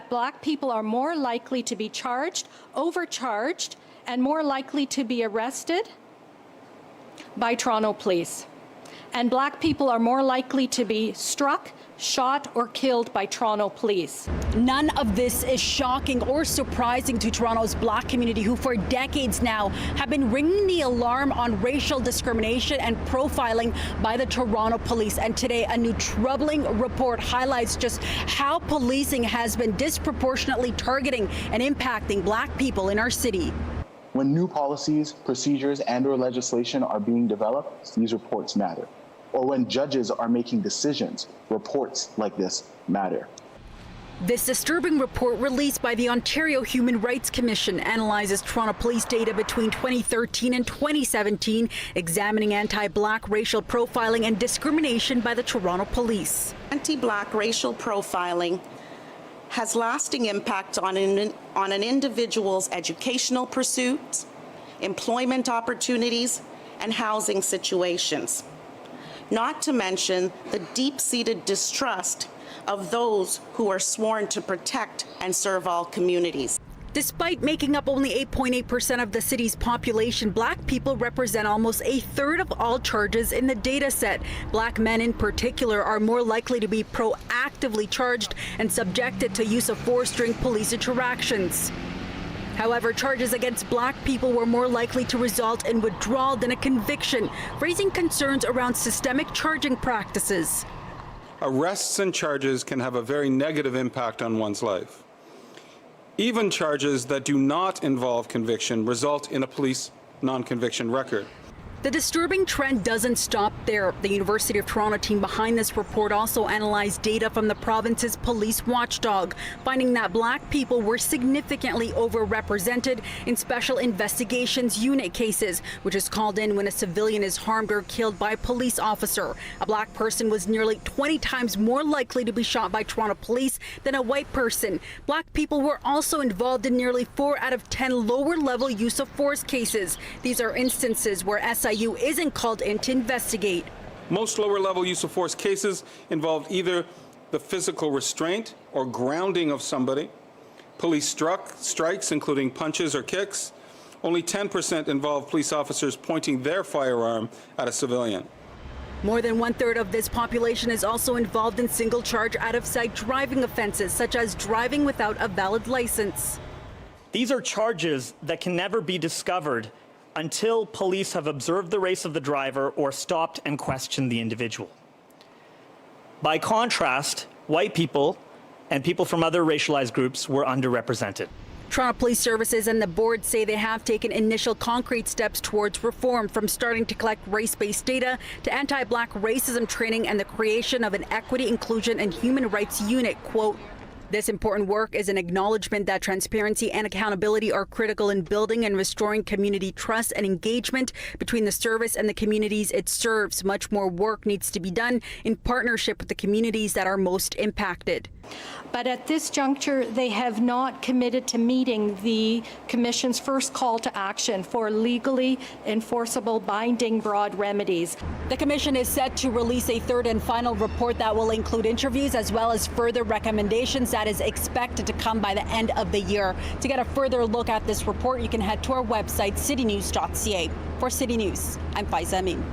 that Black people are more likely to be charged, overcharged, and more likely to be arrested by Toronto police. And Black people are more likely to be struck, shot, or killed by Toronto police. None of this is shocking or surprising to Toronto's Black community, who for decades now have been ringing the alarm on racial discrimination and profiling by the Toronto police. And today, a new troubling report highlights just how policing has been disproportionately targeting and impacting Black people in our city. When new policies, procedures, and/or legislation are being developed, these reports matter. Or when judges are making decisions, reports like this matter. This disturbing report released by the Ontario Human Rights Commission analyzes Toronto police data between 2013 and 2017, examining anti-Black racial profiling and discrimination by the Toronto police. Anti-Black racial profiling has lasting impact on an individual's educational pursuits, employment opportunities, and housing situations. Not to mention the deep-seated distrust of those who are sworn to protect and serve all communities. Despite making up only 8.8% of the city's population, Black people represent almost a third of all charges in the data set. Black men in particular are more likely to be proactively charged and subjected to use of force during police interactions. However, charges against Black people were more likely to result in withdrawal than a conviction, raising concerns around systemic charging practices. Arrests and charges can have a very negative impact on one's life. Even charges that do not involve conviction result in a police non-conviction record. The disturbing trend doesn't stop there. The University of Toronto team behind this report also analyzed data from the province's police watchdog, finding that Black people were significantly overrepresented in special investigations unit cases, which is called in when a civilian is harmed or killed by a police officer. A Black person was nearly 20 times more likely to be shot by Toronto police than a white person. Black people were also involved in nearly 4 out of 10 lower-level use of force cases. These are instances where SIU isn't called in to investigate. Most lower-level use of force cases involved either the physical restraint or grounding of somebody, police strikes, including punches or kicks. Only 10% involved police officers pointing their firearm at a civilian. More than 1/3 of this population is also involved in single-charge out-of-sight driving offenses, such as driving without a valid license. These are charges that can never be discovered until police have observed the race of the driver or stopped and questioned the individual. By contrast, white people and people from other racialized groups were underrepresented. Toronto Police Services and the board say they have taken initial concrete steps towards reform, from starting to collect race-based data to anti-Black racism training and the creation of an equity, inclusion, and human rights unit. Quote, "This important work is an acknowledgement that transparency and accountability are critical in building and restoring community trust and engagement between the service and the communities it serves. Much more work needs to be done in partnership with the communities that are most impacted." But at this juncture, they have not committed to meeting the Commission's first call to action for legally enforceable, binding, broad remedies. The Commission is set to release a third and final report that will include interviews as well as further recommendations that is expected to come by the end of the year. To get a further look at this report, you can head to our website, citynews.ca. For City News, I'm Faiza Amin.